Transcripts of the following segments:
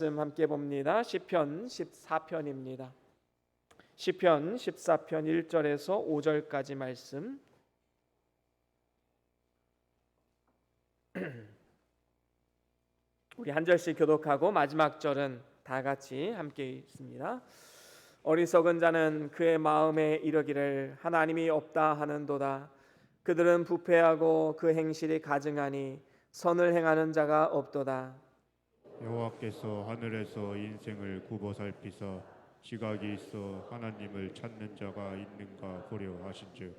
함께 봅니다. 시편 14편입니다. 시편 14편 1절에서 5절까지 말씀. 우리 한 절씩 교독하고 마지막 절은 다 같이 함께 읽습니다. 어리석은 자는 그의 마음에 이르기를 하나님이 없다 하는도다. 그들은 부패하고 그 행실이 가증하니 선을 행하는 자가 없도다. 여호와께서 하늘에서 인생을 굽어 살피사 지각이 있어 하나님을 찾는 자가 있는가 보려 하신즉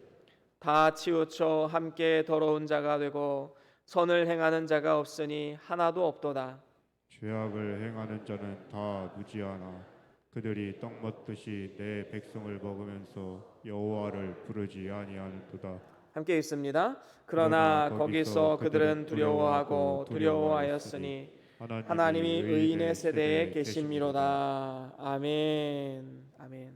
다 치우쳐 함께 더러운 자가 되고 선을 행하는 자가 없으니 하나도 없도다. 죄악을 행하는 자는 다 무지하나 그들이 떡 먹듯이 내 백성을 먹으면서 여호와를 부르지 아니하는도다. 함께 읽습니다. 그러나 거기서 그들은 두려워하고 두려워하였으니 하나님이 의인의 세대에 계심이로다. 아멘. 아멘.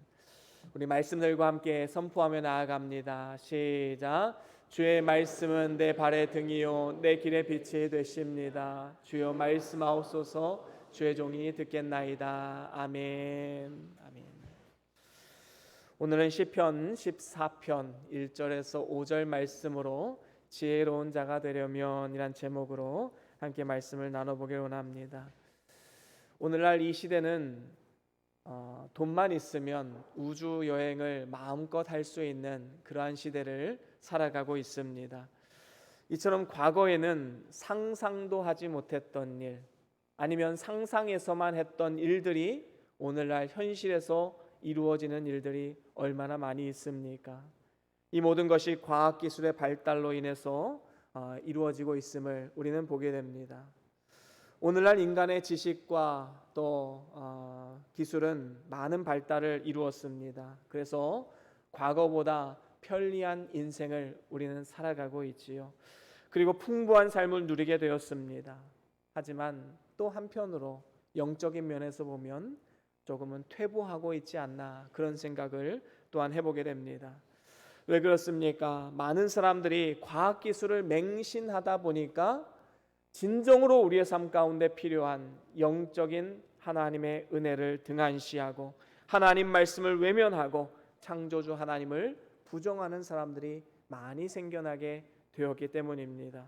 우리 말씀들과 함께 선포하며 나아갑니다. 시작. 주의 말씀은 내 발의 등이요 내 길의 빛이 되십니다. 주여 말씀하옵소서. 주의 종이 듣겠나이다. 아멘. 아멘. 오늘은 시편 14편 1절에서 5절 말씀으로 지혜로운 자가 되려면 이란 제목으로 함께 말씀을 나눠보길 원합니다. 오늘날 이 시대는 돈만 있으면 우주 여행을 마음껏 할 수 있는 그러한 시대를 살아가고 있습니다. 이처럼 과거에는 상상도 하지 못했던 일, 아니면 상상에서만 했던 일들이 오늘날 현실에서 이루어지는 일들이 얼마나 많이 있습니까? 이 모든 것이 과학기술의 발달로 인해서 이루어지고 있음을 우리는 보게 됩니다. 오늘날 인간의 지식과 또 기술은 많은 발달을 이루었습니다. 그래서 과거보다 편리한 인생을 우리는 살아가고 있지요. 그리고 풍부한 삶을 누리게 되었습니다. 하지만 또 한편으로 영적인 면에서 보면 조금은 퇴보하고 있지 않나 그런 생각을 또한 해보게 됩니다. 왜 그렇습니까? 많은 사람들이 과학기술을 맹신하다 보니까 진정으로 우리의 삶 가운데 필요한 영적인 하나님의 은혜를 등한시하고 하나님 말씀을 외면하고 창조주 하나님을 부정하는 사람들이 많이 생겨나게 되었기 때문입니다.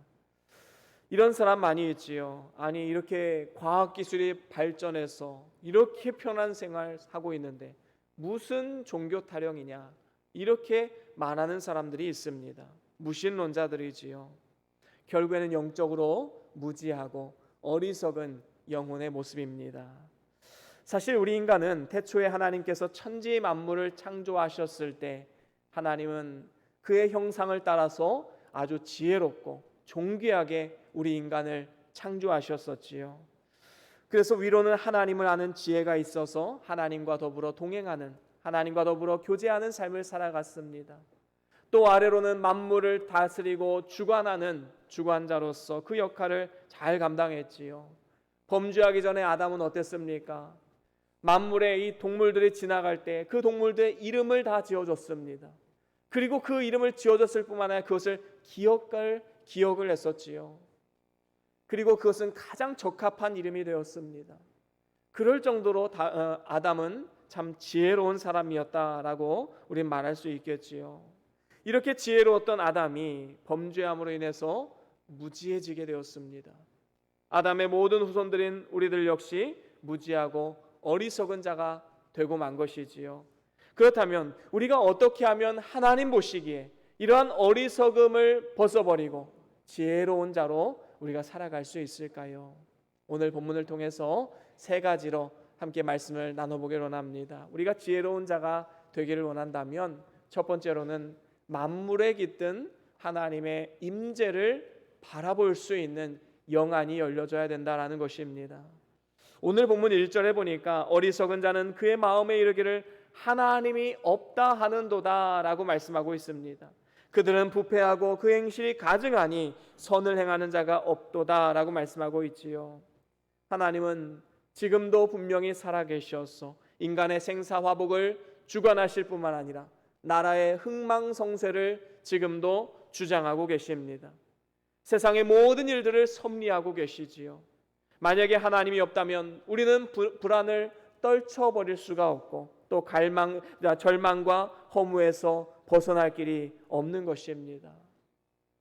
이런 사람 많이 있지요. 아니 이렇게 과학기술이 발전해서 이렇게 편한 생활하고 있는데 무슨 종교 타령이냐 이렇게 말하는 사람들이 있습니다. 무신론자들이지요. 결국에는 영적으로 무지하고 어리석은 영혼의 모습입니다. 사실 우리 인간은 태초에 하나님께서 천지 만물을 창조하셨을 때 하나님은 그의 형상을 따라서 아주 지혜롭고 존귀하게 우리 인간을 창조하셨었지요. 그래서 위로는 하나님을 아는 지혜가 있어서 하나님과 더불어 동행하는, 하나님과 더불어 교제하는 삶을 살아갔습니다. 또 아래로는 만물을 다스리고 주관하는 주관자로서 그 역할을 잘 감당했지요. 범죄하기 전에 아담은 어땠습니까? 만물의 이 동물들이 지나갈 때 그 동물들의 이름을 다 지어줬습니다. 그리고 그 이름을 지어줬을 뿐만 아니라 그것을 기억을 했었지요. 그리고 그것은 가장 적합한 이름이 되었습니다. 그럴 정도로 아담은 참 지혜로운 사람이었다라고 우리는 말할 수 있겠지요. 이렇게 지혜로웠던 아담이 범죄함으로 인해서 무지해지게 되었습니다. 아담의 모든 후손들인 우리들 역시 무지하고 어리석은 자가 되고 만 것이지요. 그렇다면 우리가 어떻게 하면 하나님 보시기에 이러한 어리석음을 벗어버리고 지혜로운 자로 우리가 살아갈 수 있을까요? 오늘 본문을 통해서 세 가지로 함께 말씀을 나눠보기를 원합니다. 우리가 지혜로운 자가 되기를 원한다면 첫 번째로는 만물에 깃든 하나님의 임재를 바라볼 수 있는 영안이 열려져야 된다라는 것입니다. 오늘 본문 1절에 보니까 어리석은 자는 그의 마음에 이르기를 하나님이 없다 하는도다 라고 말씀하고 있습니다. 그들은 부패하고 그 행실이 가증하니 선을 행하는 자가 없도다 라고 말씀하고 있지요. 하나님은 지금도 분명히 살아계셔서 인간의 생사화복을 주관하실 뿐만 아니라 나라의 흥망성쇠를 지금도 주장하고 계십니다. 세상의 모든 일들을 섭리하고 계시지요. 만약에 하나님이 없다면 우리는 불안을 떨쳐버릴 수가 없고 또 절망과 허무에서 벗어날 길이 없는 것입니다.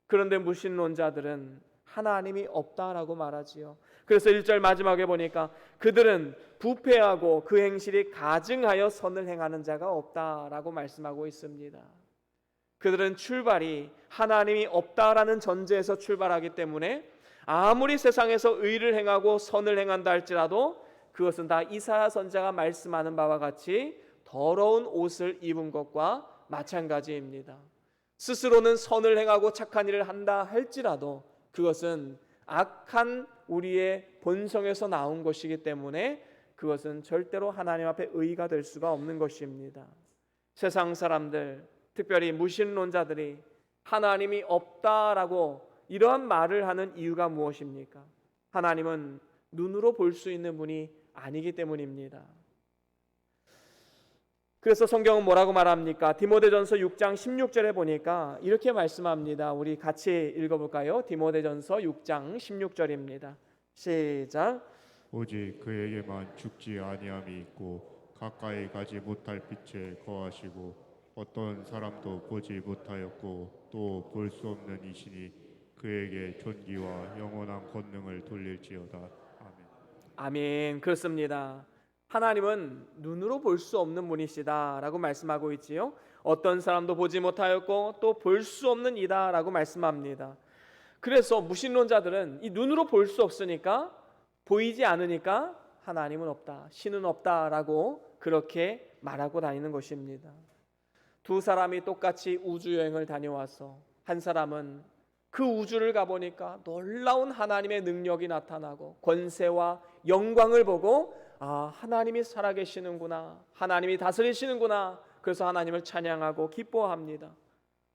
그런데 무신론자들은 하나님이 없다라고 말하지요. 그래서 1절 마지막에 보니까 그들은 부패하고 그 행실이 가증하여 선을 행하는 자가 없다라고 말씀하고 있습니다. 그들은 출발이 하나님이 없다라는 전제에서 출발하기 때문에 아무리 세상에서 의를 행하고 선을 행한다 할지라도 그것은 다 이사야 선지자가 말씀하는 바와 같이 더러운 옷을 입은 것과 마찬가지입니다. 스스로는 선을 행하고 착한 일을 한다 할지라도 그것은 악한 우리의 본성에서 나온 것이기 때문에 그것은 절대로 하나님 앞에 의가 될 수가 없는 것입니다. 세상 사람들, 특별히 무신론자들이 하나님이 없다라고 이러한 말을 하는 이유가 무엇입니까? 하나님은 눈으로 볼 수 있는 분이 아니기 때문입니다. 그래서 성경은 뭐라고 말합니까? 디모데전서 6장 16절에 보니까 이렇게 말씀합니다. 우리 같이 읽어볼까요? 디모데전서 6장 16절입니다. 시작. 오직 그에게만 죽지 아니함이 있고 가까이 가지 못할 빛에 거하시고 어떤 사람도 보지 못하였고 또 볼 수 없는 이시니 그에게 존귀와 영원한 권능을 돌릴지어다. 아멘. 아멘. 그렇습니다. 하나님은 눈으로 볼 수 없는 분이시다라고 말씀하고 있지요. 어떤 사람도 보지 못하였고 또 볼 수 없는 이다라고 말씀합니다. 그래서 무신론자들은 이 눈으로 볼 수 없으니까 보이지 않으니까 하나님은 없다, 신은 없다라고 그렇게 말하고 다니는 것입니다. 두 사람이 똑같이 우주여행을 다녀와서 한 사람은 그 우주를 가보니까 놀라운 하나님의 능력이 나타나고 권세와 영광을 보고 하나님이 살아계시는구나, 하나님이 다스리시는구나, 그래서 하나님을 찬양하고 기뻐합니다.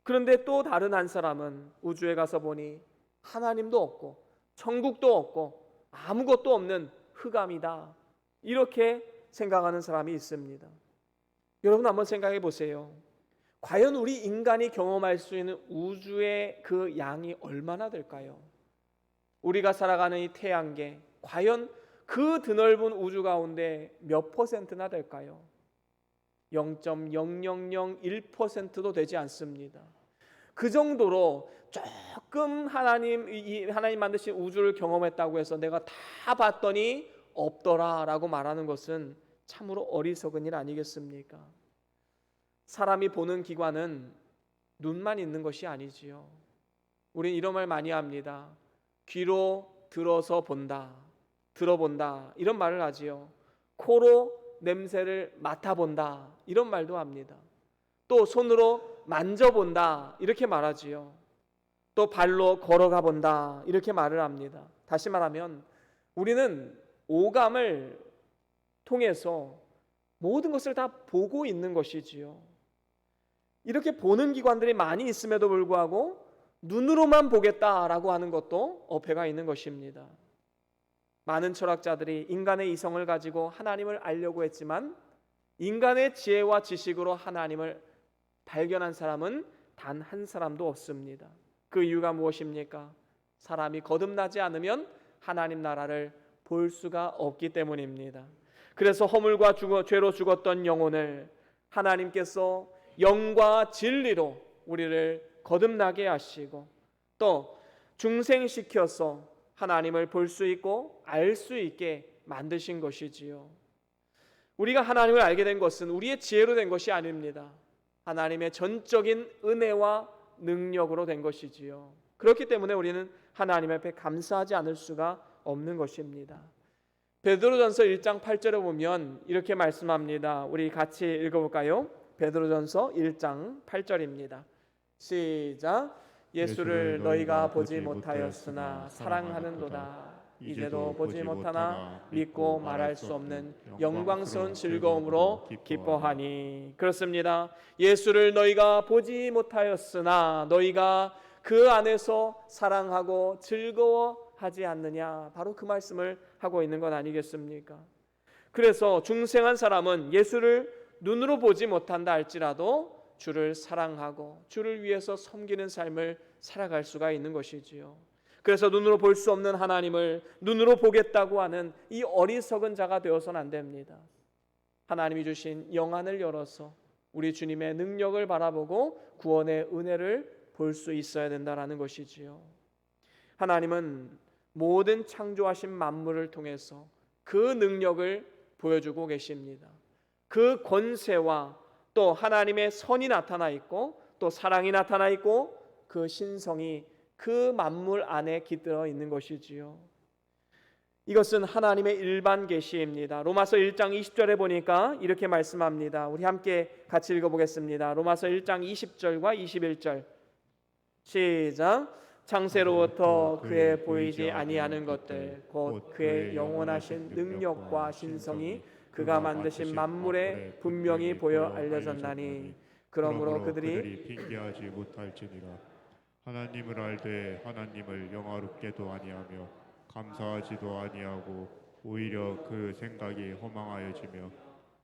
그런데 또 다른 한 사람은 우주에 가서 보니 하나님도 없고 천국도 없고 아무것도 없는 흑암이다, 이렇게 생각하는 사람이 있습니다. 여러분 한번 생각해 보세요. 과연 우리 인간이 경험할 수 있는 우주의 그 양이 얼마나 될까요? 우리가 살아가는 이 태양계, 과연 그 드넓은 우주 가운데 몇 퍼센트나 될까요? 0.0001%도 되지 않습니다. 그 정도로 조금 하나님 만드신 우주를 경험했다고 해서 내가 다 봤더니 없더라라고 말하는 것은 참으로 어리석은 일 아니겠습니까? 사람이 보는 기관은 눈만 있는 것이 아니지요. 우린 이런 말 많이 합니다. 귀로 들어서 본다, 들어본다, 이런 말을 하지요. 코로 냄새를 맡아본다, 이런 말도 합니다. 또 손으로 만져본다, 이렇게 말하지요. 또 발로 걸어가 본다, 이렇게 말을 합니다. 다시 말하면 우리는 오감을 통해서 모든 것을 다 보고 있는 것이지요. 이렇게 보는 기관들이 많이 있음에도 불구하고 눈으로만 보겠다라고 하는 것도 어폐가 있는 것입니다. 많은 철학자들이 인간의 이성을 가지고 하나님을 알려고 했지만 인간의 지혜와 지식으로 하나님을 발견한 사람은 단 한 사람도 없습니다. 그 이유가 무엇입니까? 사람이 거듭나지 않으면 하나님 나라를 볼 수가 없기 때문입니다. 그래서 허물과 죄로 죽었던 영혼을 하나님께서 영과 진리로 우리를 거듭나게 하시고 또 중생시켜서 하나님을 볼 수 있고 알 수 있게 만드신 것이지요. 우리가 하나님을 알게 된 것은 우리의 지혜로 된 것이 아닙니다. 하나님의 전적인 은혜와 능력으로 된 것이지요. 그렇기 때문에 우리는 하나님 앞에 감사하지 않을 수가 없는 것입니다. 베드로전서 1장 8절에 보면 이렇게 말씀합니다. 우리 같이 읽어볼까요? 베드로전서 1장 8절입니다. 시작. 예수를 너희가 보지 못하였으나 사랑하는도다. 이제도 보지 못하나 믿고 말할 수 없는 영광스러운 즐거움으로 기뻐하니. 그렇습니다. 예수를 너희가 보지 못하였으나 너희가 그 안에서 사랑하고 즐거워하지 않느냐, 바로 그 말씀을 하고 있는 것 아니겠습니까? 그래서 중생한 사람은 예수를 눈으로 보지 못한다 할지라도 주를 사랑하고 주를 위해서 섬기는 삶을 살아갈 수가 있는 것이지요. 그래서 눈으로 볼 수 없는 하나님을 눈으로 보겠다고 하는 이 어리석은 자가 되어서는 안 됩니다. 하나님이 주신 영안을 열어서 우리 주님의 능력을 바라보고 구원의 은혜를 볼 수 있어야 된다라는 것이지요. 하나님은 모든 창조하신 만물을 통해서 그 능력을 보여주고 계십니다. 그 권세와 또 하나님의 선이 나타나 있고 또 사랑이 나타나 있고 그 신성이 그 만물 안에 깃들어 있는 것이지요. 이것은 하나님의 일반 계시입니다. 로마서 1장 20절에 보니까 이렇게 말씀합니다. 우리 함께 같이 읽어보겠습니다. 로마서 1장 20절과 21절 시작. 창세로부터 그의 보이지 아니하는 것들 곧 그의 영원하신 능력과 신성이 그가 만드신 만물에 분명히 보여 알려졌나니 그러므로 그들이 핑계하지 못할지니라. 하나님을 알되 하나님을 영화롭게도 아니하며 감사하지도 아니하고 오히려 그 생각이 허망하여지며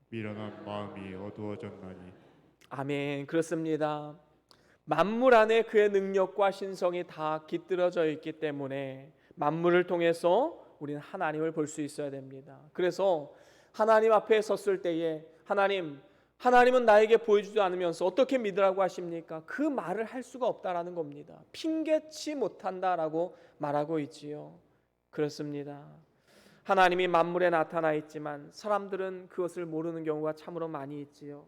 미련한 마음이 어두워졌나니. 아멘. 그렇습니다. 만물 안에 그의 능력과 신성이 다 깃들어져 있기 때문에 만물을 통해서 우리는 하나님을 볼 수 있어야 됩니다. 그래서 하나님 앞에 섰을 때에 하나님은 나에게 보여주지 않으면서 어떻게 믿으라고 하십니까? 그 말을 할 수가 없다라는 겁니다. 핑계치 못한다라고 말하고 있지요. 그렇습니다. 하나님이 만물에 나타나 있지만 사람들은 그것을 모르는 경우가 참으로 많이 있지요.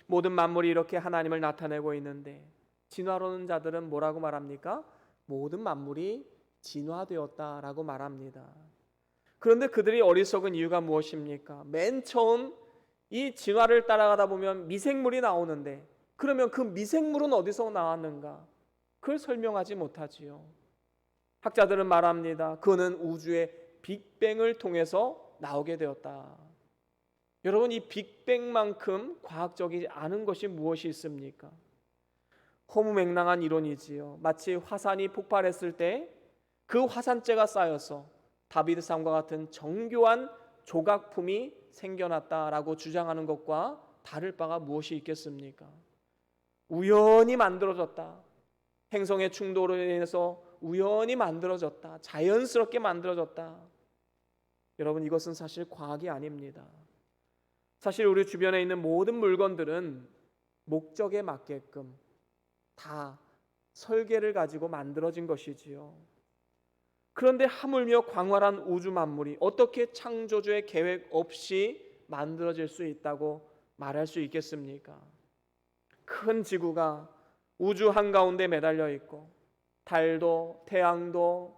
모든 만물이 이렇게 하나님을 나타내고 있는데 진화론은 자들은 뭐라고 말합니까? 모든 만물이 진화되었다라고 말합니다. 그런데 그들이 어리석은 이유가 무엇입니까? 맨 처음 이 진화를 따라가다 보면 미생물이 나오는데 그러면 그 미생물은 어디서 나왔는가? 그걸 설명하지 못하지요. 학자들은 말합니다. 그는 우주의 빅뱅을 통해서 나오게 되었다. 여러분, 이 빅뱅만큼 과학적이지 않은 것이 무엇이 있습니까? 허무맹랑한 이론이지요. 마치 화산이 폭발했을 때 그 화산재가 쌓여서 다비드산과 같은 정교한 조각품이 생겨났다라고 주장하는 것과 다를 바가 무엇이 있겠습니까? 우연히 만들어졌다. 행성의 충돌로 인해서 우연히 만들어졌다. 자연스럽게 만들어졌다. 여러분, 이것은 사실 과학이 아닙니다. 사실 우리 주변에 있는 모든 물건들은 목적에 맞게끔 다 설계를 가지고 만들어진 것이지요. 그런데 하물며 광활한 우주 만물이 어떻게 창조주의 계획 없이 만들어질 수 있다고 말할 수 있겠습니까? 큰 지구가 우주 한가운데 매달려 있고 달도 태양도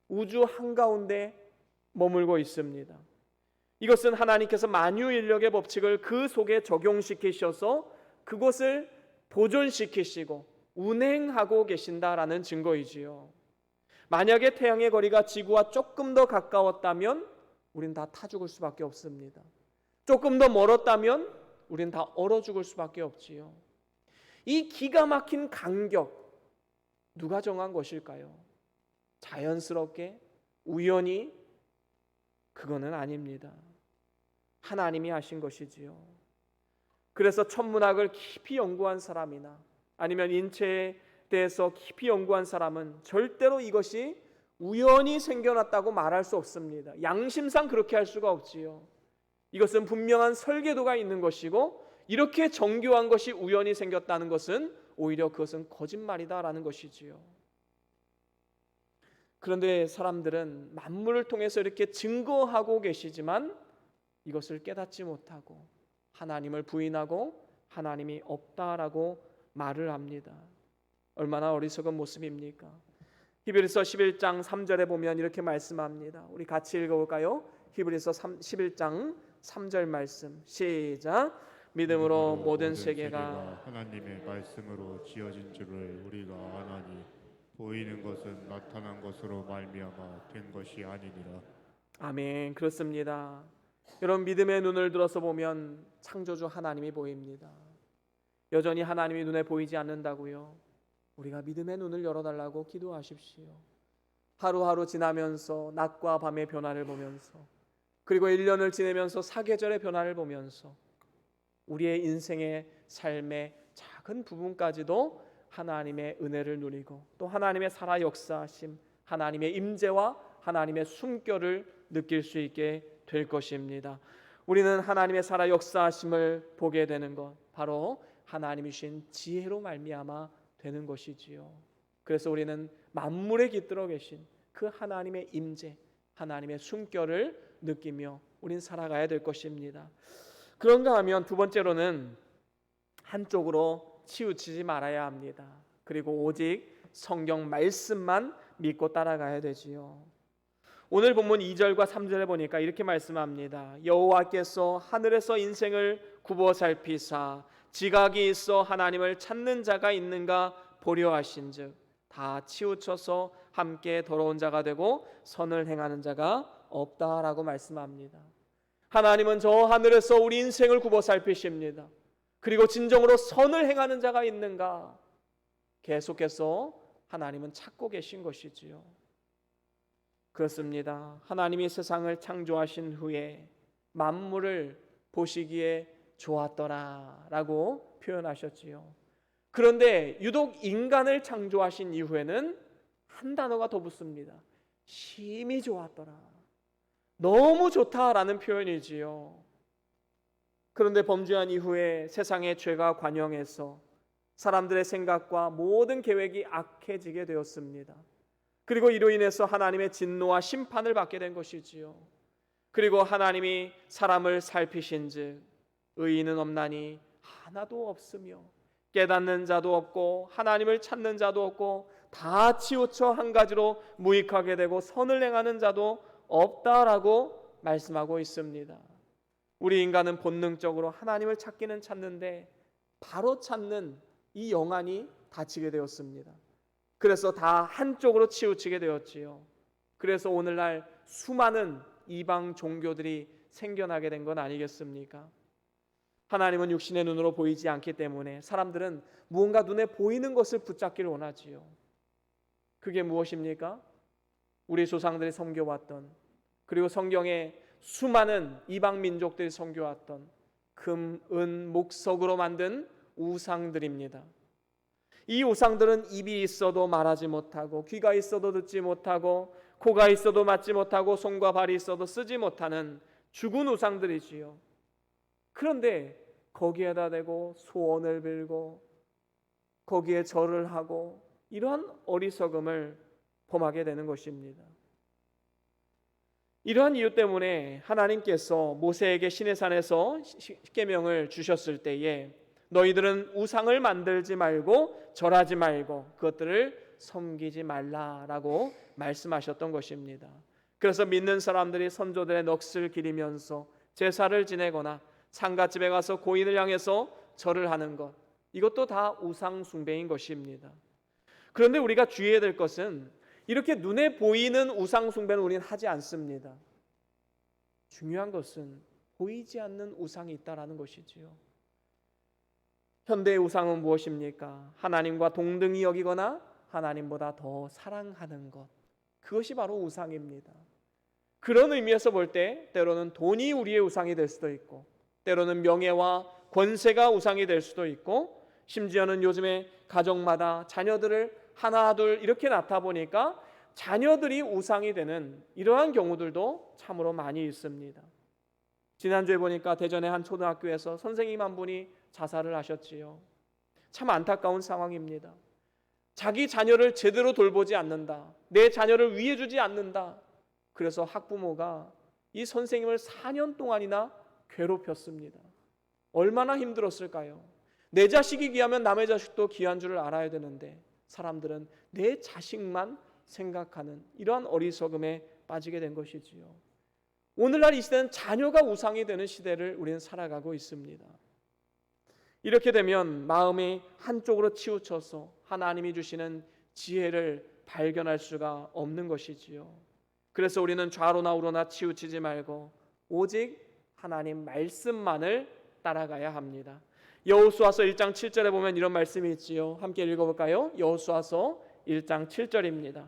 우주 한가운데 머물고 있습니다. 이것은 하나님께서 만유인력의 법칙을 그 속에 적용시키셔서 그것을 보존시키시고 운행하고 계신다라는 증거이지요. 만약에 태양의 거리가 지구와 조금 더 가까웠다면 우린 다 타 죽을 수밖에 없습니다. 조금 더 멀었다면 우린 다 얼어 죽을 수밖에 없지요. 이 기가 막힌 간격 누가 정한 것일까요? 자연스럽게 우연히? 그거는 아닙니다. 하나님이 하신 것이지요. 그래서 천문학을 깊이 연구한 사람이나 아니면 인체에 대해서 깊이 연구한 사람은 절대로 이것이 우연히 생겨났다고 말할 수 없습니다. 양심상 그렇게 할 수가 없지요. 이것은 분명한 설계도가 있는 것이고 이렇게 정교한 것이 우연히 생겼다는 것은 오히려 그것은 거짓말이다라는 것이지요. 그런데 사람들은 만물을 통해서 이렇게 증거하고 계시지만 이것을 깨닫지 못하고 하나님을 부인하고 하나님이 없다라고 말을 합니다. 얼마나 어리석은 모습입니까? 히브리서 11장 3절에 보면 이렇게 말씀합니다. 우리 같이 읽어볼까요? 히브리서 11장 3절 말씀 시작. 믿음으로 모든 세계가 하나님의 말씀으로 지어진 줄을 우리가 아나니 보이는 것은 나타난 것으로 말미암아 된 것이 아니니라. 아멘. 그렇습니다. 여러분, 믿음의 눈을 들어서 보면 창조주 하나님이 보입니다. 여전히 하나님이 눈에 보이지 않는다고요? 우리가 믿음의 눈을 열어달라고 기도하십시오. 하루하루 지나면서 낮과 밤의 변화를 보면서 그리고 1년을 지내면서 사계절의 변화를 보면서 우리의 인생의 삶의 작은 부분까지도 하나님의 은혜를 누리고 또 하나님의 살아 역사하심 하나님의 임재와 하나님의 숨결을 느낄 수 있게 될 것입니다. 우리는 하나님의 살아 역사하심을 보게 되는 것, 바로 하나님이 주신 지혜로 말미암아 되는 것이지요. 그래서 우리는 만물에 깃들어 계신 그 하나님의 임재, 하나님의 숨결을 느끼며 우린 살아가야 될 것입니다. 그런가 하면 두 번째로는 한쪽으로 치우치지 말아야 합니다. 그리고 오직 성경 말씀만 믿고 따라가야 되지요. 오늘 본문 2절과 3절에 보니까 이렇게 말씀합니다. 여호와께서 하늘에서 인생을 굽어 살피사 지각이 있어 하나님을 찾는 자가 있는가 보려 하신즉 다 치우쳐서 함께 더러운 자가 되고 선을 행하는 자가 없다라고 말씀합니다. 하나님은 저 하늘에서 우리 인생을 굽어 살피십니다. 그리고 진정으로 선을 행하는 자가 있는가 계속해서 하나님은 찾고 계신 것이지요. 그렇습니다. 하나님이 세상을 창조하신 후에 만물을 보시기에 좋았더라라고 표현하셨지요. 그런데 유독 인간을 창조하신 이후에는 한 단어가 더 붙습니다. 심히 좋았더라. 너무 좋다라는 표현이지요. 그런데 범죄한 이후에 세상의 죄가 관영해서 사람들의 생각과 모든 계획이 악해지게 되었습니다. 그리고 이로 인해서 하나님의 진노와 심판을 받게 된 것이지요. 그리고 하나님이 사람을 살피신즉 의인은 없나니 하나도 없으며 깨닫는 자도 없고 하나님을 찾는 자도 없고 다 치우쳐 한 가지로 무익하게 되고 선을 행하는 자도 없다라고 말씀하고 있습니다. 우리 인간은 본능적으로 하나님을 찾기는 찾는데 바로 찾는 이 영안이 닫히게 되었습니다. 그래서 다 한쪽으로 치우치게 되었지요. 그래서 오늘날 수많은 이방 종교들이 생겨나게 된 건 아니겠습니까? 하나님은 육신의 눈으로 보이지 않기 때문에 사람들은 무언가 눈에 보이는 것을 붙잡기를 원하지요. 그게 무엇입니까? 우리 조상들이 섬겨왔던, 그리고 성경에 수많은 이방 민족들이 섬겨왔던 금, 은, 목석으로 만든 우상들입니다. 이 우상들은 입이 있어도 말하지 못하고 귀가 있어도 듣지 못하고 코가 있어도 맞지 못하고 손과 발이 있어도 쓰지 못하는 죽은 우상들이지요. 그런데 거기에다 대고 소원을 빌고 거기에 절을 하고 이러한 어리석음을 범하게 되는 것입니다. 이러한 이유 때문에 하나님께서 모세에게 시내산에서 십계명을 주셨을 때에 너희들은 우상을 만들지 말고 절하지 말고 그것들을 섬기지 말라라고 말씀하셨던 것입니다. 그래서 믿는 사람들이 선조들의 넋을 기리면서 제사를 지내거나 상갓집에 가서 고인을 향해서 절을 하는 것, 이것도 다 우상 숭배인 것입니다. 그런데 우리가 주의해야 될 것은 이렇게 눈에 보이는 우상 숭배는 우리는 하지 않습니다. 중요한 것은 보이지 않는 우상이 있다라는 것이지요. 현대의 우상은 무엇입니까? 하나님과 동등히 여기거나 하나님보다 더 사랑하는 것, 그것이 바로 우상입니다. 그런 의미에서 볼 때 때로는 돈이 우리의 우상이 될 수도 있고 때로는 명예와 권세가 우상이 될 수도 있고 심지어는 요즘에 가정마다 자녀들을 하나 둘 이렇게 낳다 보니까 자녀들이 우상이 되는 이러한 경우들도 참으로 많이 있습니다. 지난주에 보니까 대전의 한 초등학교에서 선생님 한 분이 자살을 하셨지요. 참 안타까운 상황입니다. 자기 자녀를 제대로 돌보지 않는다. 내 자녀를 위해주지 않는다. 그래서 학부모가 이 선생님을 4년 동안이나 괴롭혔습니다. 얼마나 힘들었을까요? 내 자식이 귀하면 남의 자식도 귀한 줄을 알아야 되는데 사람들은 내 자식만 생각하는 이러한 어리석음에 빠지게 된 것이지요. 오늘날 이 시대는 자녀가 우상이 되는 시대를 우리는 살아가고 있습니다. 이렇게 되면 마음이 한쪽으로 치우쳐서 하나님이 주시는 지혜를 발견할 수가 없는 것이지요. 그래서 우리는 좌로나 우로나 치우치지 말고 오직 하나님 말씀만을 따라가야 합니다. 여호수아서 1장 7절에 보면 이런 말씀이 있지요. 함께 읽어볼까요? 여호수아서 1장 7절입니다.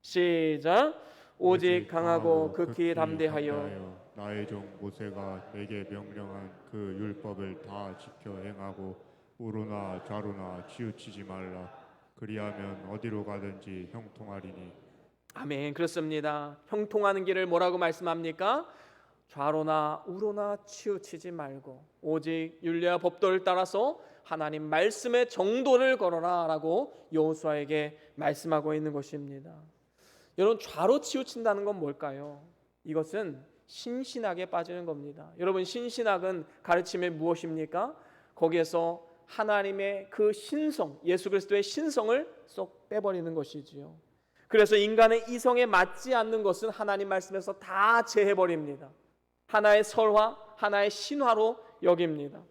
시작. 오직 강하고 극히 담대하여 나의 종 모세가 내게 명령한 그 율법을 다 지켜 행하고 우로나 좌로나 치우치지 말라. 그리하면 어디로 가든지 형통하리니. 아멘. 그렇습니다. 형통하는 길을 뭐라고 말씀합니까? 좌로나 우로나 치우치지 말고 오직 율례와 법도를 따라서 하나님 말씀의 정도를 걸어라 라고 여호수아에게 말씀하고 있는 것입니다. 여러분, 좌로 치우친다는 건 뭘까요? 이것은 신신학에 빠지는 겁니다. 여러분, 신신학은 가르침이 무엇입니까? 거기에서 하나님의 그 신성, 예수 그리스도의 신성을 쏙 빼버리는 것이지요. 그래서 인간의 이성에 맞지 않는 것은 하나님 말씀에서 다 제해버립니다. 하나의 설화, 하나의 신화로 여깁니다.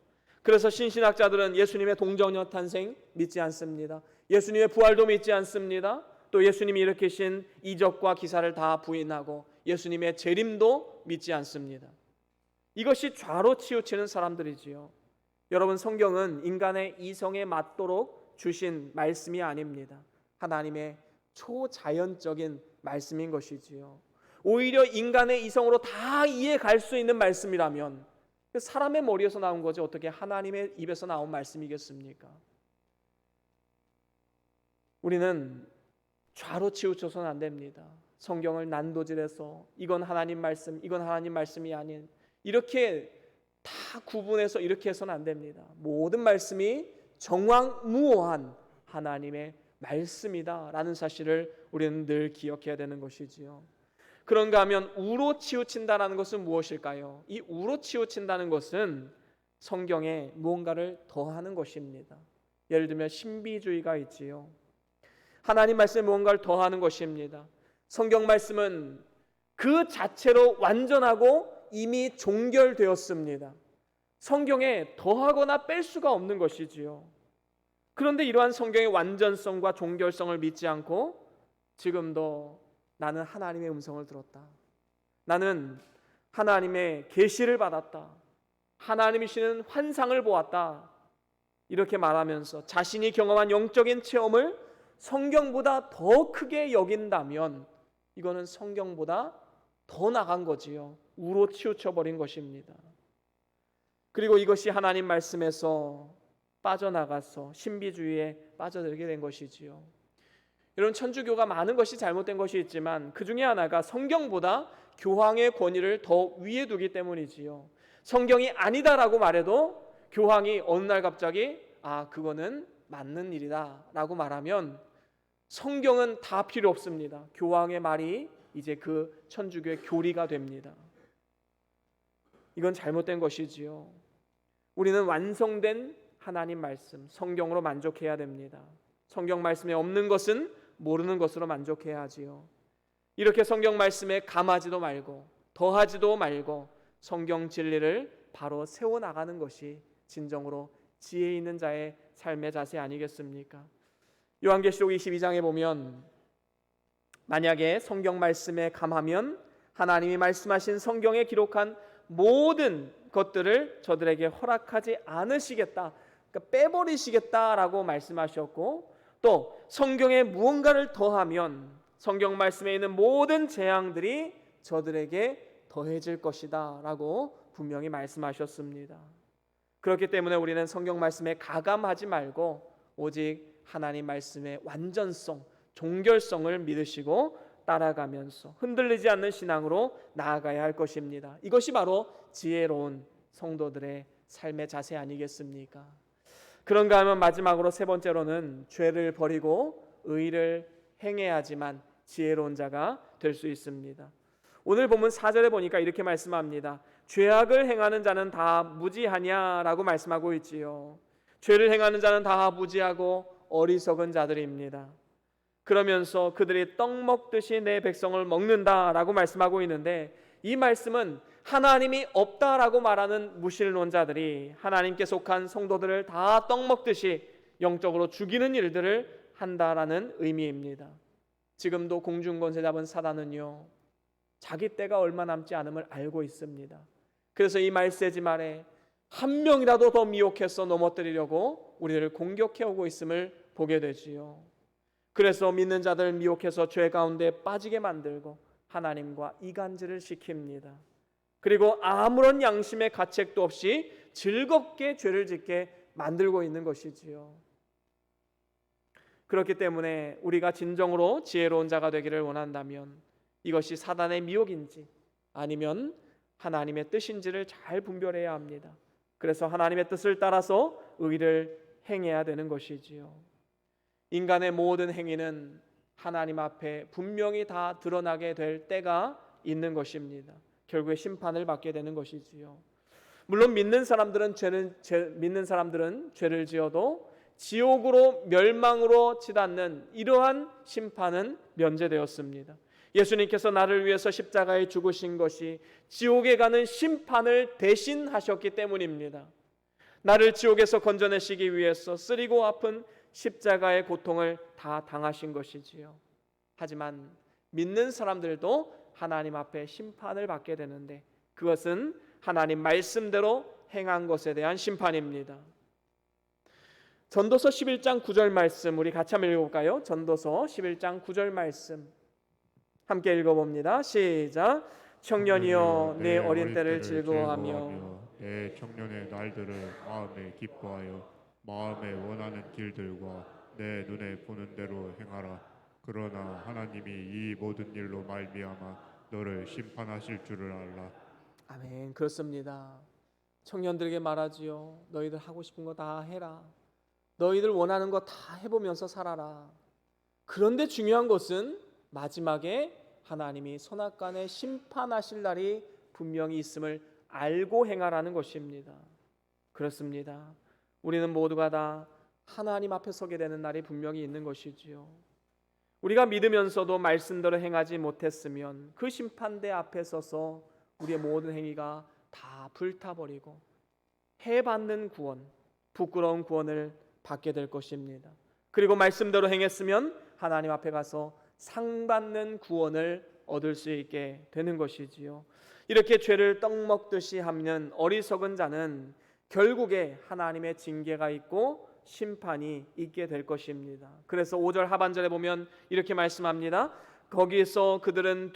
그래서 신신학자들은 예수님의 동정녀 탄생 믿지 않습니다. 예수님의 부활도 믿지 않습니다. 또 예수님이 일으키신 이적과 기사를 다 부인하고 예수님의 재림도 믿지 않습니다. 이것이 좌로 치우치는 사람들이지요. 여러분, 성경은 인간의 이성에 맞도록 주신 말씀이 아닙니다. 하나님의 초자연적인 말씀인 것이지요. 오히려 인간의 이성으로 다 이해갈 수 있는 말씀이라면 사람의 머리에서 나온 거지 어떻게 하나님의 입에서 나온 말씀이겠습니까? 우리는 좌로 치우쳐서는 안 됩니다. 성경을 난도질해서 이건 하나님 말씀, 이건 하나님 말씀이 아닌 이렇게 다 구분해서 이렇게 해서는 안 됩니다. 모든 말씀이 정확무오한 하나님의 말씀이다라는 사실을 우리는 늘 기억해야 되는 것이지요. 그런가 하면 우로 치우친다는 것은 무엇일까요? 이 우로 치우친다는 것은 성경에 무언가를 더하는 것입니다. 예를 들면 신비주의가 있지요. 하나님 말씀에 무언가를 더하는 것입니다. 성경 말씀은 그 자체로 완전하고 이미 종결되었습니다. 성경에 더하거나 뺄 수가 없는 것이지요. 그런데 이러한 성경의 완전성과 종결성을 믿지 않고 지금도 나는 하나님의 음성을 들었다. 나는 하나님의 계시를 받았다. 하나님이시는 환상을 보았다. 이렇게 말하면서 자신이 경험한 영적인 체험을 성경보다 더 크게 여긴다면 이거는 성경보다 더 나간 거지요. 우로 치우쳐버린 것입니다. 그리고 이것이 하나님 말씀에서 빠져나가서 신비주의에 빠져들게 된 것이지요. 여러분, 천주교가 많은 것이 잘못된 것이 있지만 그 중에 하나가 성경보다 교황의 권위를 더 위에 두기 때문이지요. 성경이 아니다라고 말해도 교황이 어느 날 갑자기 그거는 맞는 일이다 라고 말하면 성경은 다 필요 없습니다. 교황의 말이 이제 그 천주교의 교리가 됩니다. 이건 잘못된 것이지요. 우리는 완성된 하나님 말씀, 성경으로 만족해야 됩니다. 성경 말씀에 없는 것은 모르는 것으로 만족해야 하지요. 이렇게 성경 말씀에 감하지도 말고 더하지도 말고 성경 진리를 바로 세워나가는 것이 진정으로 지혜 있는 자의 삶의 자세 아니겠습니까? 요한계시록 22장에 보면 만약에 성경 말씀에 감하면 하나님이 말씀하신 성경에 기록한 모든 것들을 저들에게 허락하지 않으시겠다, 그러니까 빼버리시겠다라고 말씀하셨고, 또 성경에 무언가를 더하면 성경 말씀에 있는 모든 재앙들이 저들에게 더해질 것이다 라고 분명히 말씀하셨습니다. 그렇기 때문에 우리는 성경 말씀에 가감하지 말고 오직 하나님 말씀의 완전성, 종결성을 믿으시고 따라가면서 흔들리지 않는 신앙으로 나아가야 할 것입니다. 이것이 바로 지혜로운 성도들의 삶의 자세 아니겠습니까? 그런가 하면 마지막으로 세 번째로는 죄를 버리고 의를 행해야지만 지혜로운 자가 될 수 있습니다. 오늘 본문 4절에 보니까 이렇게 말씀합니다. 죄악을 행하는 자는 다 무지하냐라고 말씀하고 있지요. 죄를 행하는 자는 다 무지하고 어리석은 자들입니다. 그러면서 그들이 떡 먹듯이 내 백성을 먹는다라고 말씀하고 있는데, 이 말씀은 하나님이 없다라고 말하는 무신론자들이 하나님께 속한 성도들을 다 떡 먹듯이 영적으로 죽이는 일들을 한다라는 의미입니다. 지금도 공중권세 잡은 사단은요, 자기 때가 얼마 남지 않음을 알고 있습니다. 그래서 이 말세지 말에 한 명이라도 더 미혹해서 넘어뜨리려고 우리를 공격해오고 있음을 보게 되지요. 그래서 믿는 자들 미혹해서 죄 가운데 빠지게 만들고 하나님과 이간질을 시킵니다. 그리고 아무런 양심의 가책도 없이 즐겁게 죄를 짓게 만들고 있는 것이지요. 그렇기 때문에 우리가 진정으로 지혜로운 자가 되기를 원한다면 이것이 사단의 미혹인지 아니면 하나님의 뜻인지를 잘 분별해야 합니다. 그래서 하나님의 뜻을 따라서 의를 행해야 되는 것이지요. 인간의 모든 행위는 하나님 앞에 분명히 다 드러나게 될 때가 있는 것입니다. 결국에 심판을 받게 되는 것이지요. 물론 믿는 사람들은 죄를 지어도 지옥으로 멸망으로 치닫는 이러한 심판은 면제되었습니다. 예수님께서 나를 위해서 십자가에 죽으신 것이 지옥에 가는 심판을 대신하셨기 때문입니다. 나를 지옥에서 건져내시기 위해서 쓰리고 아픈 십자가의 고통을 다 당하신 것이지요. 하지만 믿는 사람들도 하나님 앞에 심판을 받게 되는데 그것은 하나님 말씀대로 행한 것에 대한 심판입니다. 전도서 11장 9절 말씀 우리 같이 한번 읽어볼까요? 전도서 11장 9절 말씀 함께 읽어봅니다. 시작. 청년이여 내 어린 때를 즐거워하며 내 청년의 날들을 마음에 기뻐하여 마음에 원하는 길들과 내 눈에 보는 대로 행하라. 그러나 하나님이 이 모든 일로 말미암아 너를 심판하실 줄을 알라. 아멘. 그렇습니다. 청년들에게 말하지요. 너희들 하고 싶은 거 다 해라. 너희들 원하는 거 다 해보면서 살아라. 그런데 중요한 것은 마지막에 하나님이 선악간에 심판하실 날이 분명히 있음을 알고 행하라는 것입니다. 그렇습니다. 우리는 모두가 다 하나님 앞에 서게 되는 날이 분명히 있는 것이지요. 우리가 믿으면서도 말씀대로 행하지 못했으면 그 심판대 앞에 서서 우리의 모든 행위가 다 불타버리고 해받는 구원, 부끄러운 구원을 받게 될 것입니다. 그리고 말씀대로 행했으면 하나님 앞에 가서 상받는 구원을 얻을 수 있게 되는 것이지요. 이렇게 죄를 떡 먹듯이 하면 어리석은 자는 결국에 하나님의 징계가 있고 심판이 있게 될 것입니다. 그래서 5절 하반절에 보면 이렇게 말씀합니다. 거기서 그들은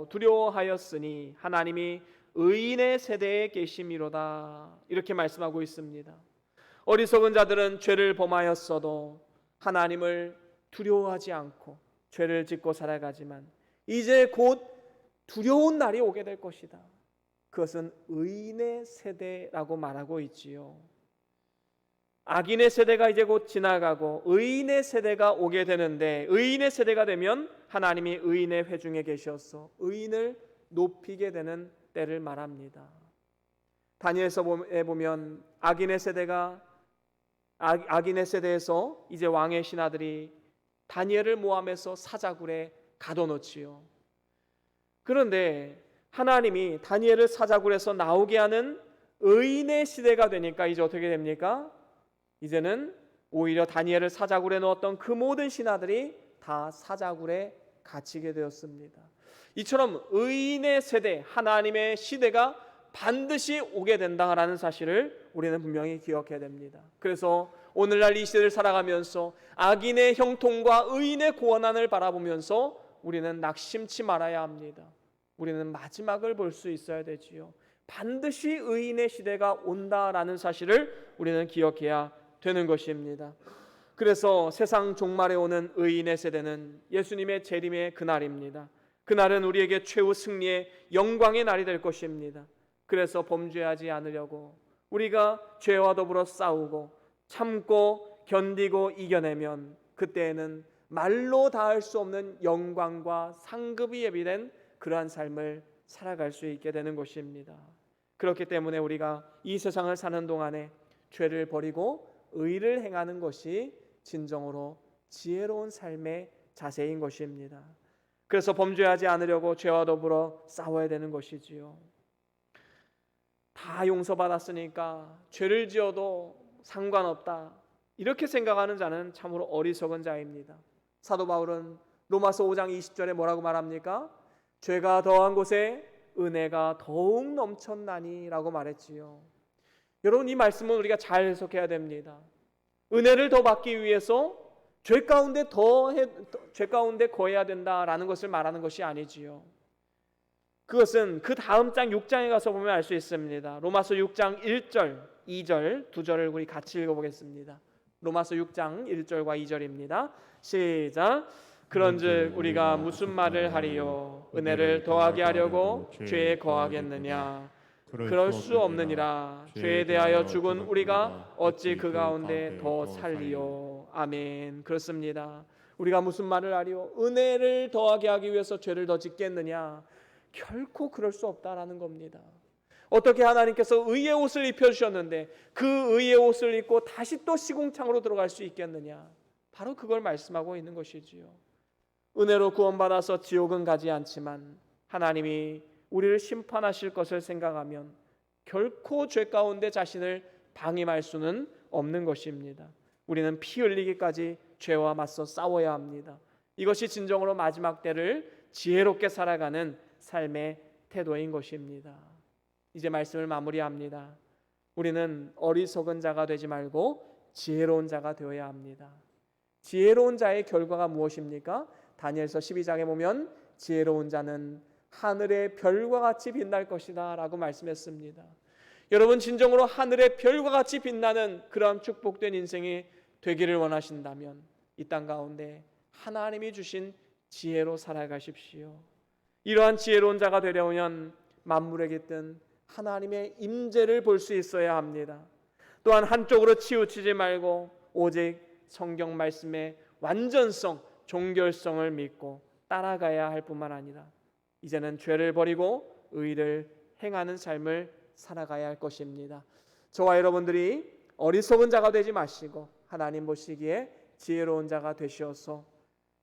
두려워하였으니 하나님이 의인의 세대에 계심이로다. 이렇게 말씀하고 있습니다. 어리석은 자들은 죄를 범하였어도 하나님을 두려워하지 않고 죄를 짓고 살아가지만 이제 곧 두려운 날이 오게 될 것이다. 그것은 의인의 세대라고 말하고 있지요. 악인의 세대가 이제 곧 지나가고 의인의 세대가 오게 되는데 의인의 세대가 되면 하나님이 의인의 회중에 계셔서 의인을 높이게 되는 때를 말합니다. 다니엘서에 보면 악인의 세대에서 이제 왕의 신하들이 다니엘을 모함해서 사자굴에 가둬놓지요. 그런데 하나님이 다니엘을 사자굴에서 나오게 하는 의인의 시대가 되니까 이제 어떻게 됩니까? 이제는 오히려 다니엘을 사자굴에 넣었던 그 모든 신하들이 다 사자굴에 갇히게 되었습니다. 이처럼 의인의 세대, 하나님의 시대가 반드시 오게 된다라는 사실을 우리는 분명히 기억해야 됩니다. 그래서 오늘날 이 시대를 살아가면서 악인의 형통과 의인의 고난을 바라보면서 우리는 낙심치 말아야 합니다. 우리는 마지막을 볼 수 있어야 되지요. 반드시 의인의 시대가 온다라는 사실을 우리는 기억해야 되는 것입니다. 그래서 세상 종말에 오는 의인의 세대는 예수님의 재림의 그날입니다. 그날은 우리에게 최후 승리의 영광의 날이 될 것입니다. 그래서 범죄하지 않으려고 우리가 죄와 더불어 싸우고 참고 견디고 이겨내면 그때에는 말로 다할 수 없는 영광과 상급이 예비된 그러한 삶을 살아갈 수 있게 되는 것입니다. 그렇기 때문에 우리가 이 세상을 사는 동안에 죄를 버리고 의를 행하는 것이 진정으로 지혜로운 삶의 자세인 것입니다. 그래서 범죄하지 않으려고 죄와 더불어 싸워야 되는 것이지요. 다 용서받았으니까 죄를 지어도 상관없다, 이렇게 생각하는 자는 참으로 어리석은 자입니다. 사도 바울은 로마서 5장 20절에 뭐라고 말합니까? 죄가 더한 곳에 은혜가 더욱 넘쳤나니 라고 말했지요. 여러분, 이 말씀은 우리가 잘 해석해야 됩니다. 은혜를 더 받기 위해서 죄 가운데 거해야 된다라는 것을 말하는 것이 아니지요. 그것은 그 다음 장 6장에 가서 보면 알 수 있습니다. 로마서 6장 1절, 2절, 두 절을 우리 같이 읽어보겠습니다. 로마서 6장 1절과 2절입니다. 시작. 그런즉 우리가 무슨 말을 하리요? 은혜를 더하게 하려고 죄에 거하겠느냐? 그럴 수 없느니라. 죄에 대하여 죽은 우리가 어찌 그 가운데 더 살리요? 아멘. 그렇습니다. 우리가 무슨 말을 하리요? 은혜를 더하게 하기 위해서 죄를 더 짓겠느냐? 결코 그럴 수 없다라는 겁니다. 어떻게 하나님께서 의의 옷을 입혀주셨는데 그 의의 옷을 입고 다시 또 시궁창으로 들어갈 수 있겠느냐? 바로 그걸 말씀하고 있는 것이지요. 은혜로 구원받아서 지옥은 가지 않지만 하나님이 우리를 심판하실 것을 생각하면 결코 죄 가운데 자신을 방임할 수는 없는 것입니다. 우리는 피 흘리기까지 죄와 맞서 싸워야 합니다. 이것이 진정으로 마지막 때를 지혜롭게 살아가는 삶의 태도인 것입니다. 이제 말씀을 마무리합니다. 우리는 어리석은 자가 되지 말고 지혜로운 자가 되어야 합니다. 지혜로운 자의 결과가 무엇입니까? 다니엘서 12장에 보면 지혜로운 자는 하늘의 별과 같이 빛날 것이다 라고 말씀했습니다. 여러분, 진정으로 하늘의 별과 같이 빛나는 그런 축복된 인생이 되기를 원하신다면 이 땅 가운데 하나님이 주신 지혜로 살아가십시오. 이러한 지혜로운 자가 되려면 만물에 깃든 하나님의 임재를 볼 수 있어야 합니다. 또한 한쪽으로 치우치지 말고 오직 성경 말씀의 완전성, 종결성을 믿고 따라가야 할 뿐만 아니라 이제는 죄를 버리고 의를 행하는 삶을 살아가야 할 것입니다. 저와 여러분들이 어리석은 자가 되지 마시고 하나님 보시기에 지혜로운 자가 되시어서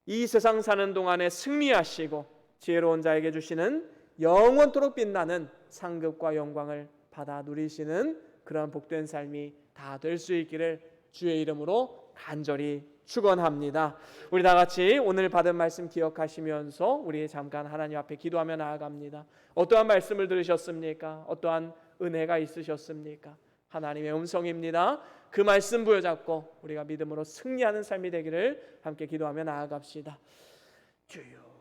이 세상 사는 동안에 승리하시고 지혜로운 자에게 주시는 영원토록 빛나는 상급과 영광을 받아 누리시는 그런 복된 삶이 다 될 수 있기를 주의 이름으로 간절히 축원합니다. 우리 다 같이 오늘 받은 말씀 기억하시면서 우리 잠깐 하나님 앞에 기도하며 나아갑니다. 어떠한 말씀을 들으셨습니까? 어떠한 은혜가 있으셨습니까? 하나님의 음성입니다. 그 말씀 부여잡고 우리가 믿음으로 승리하는 삶이 되기를 함께 기도하며 나아갑시다. 주여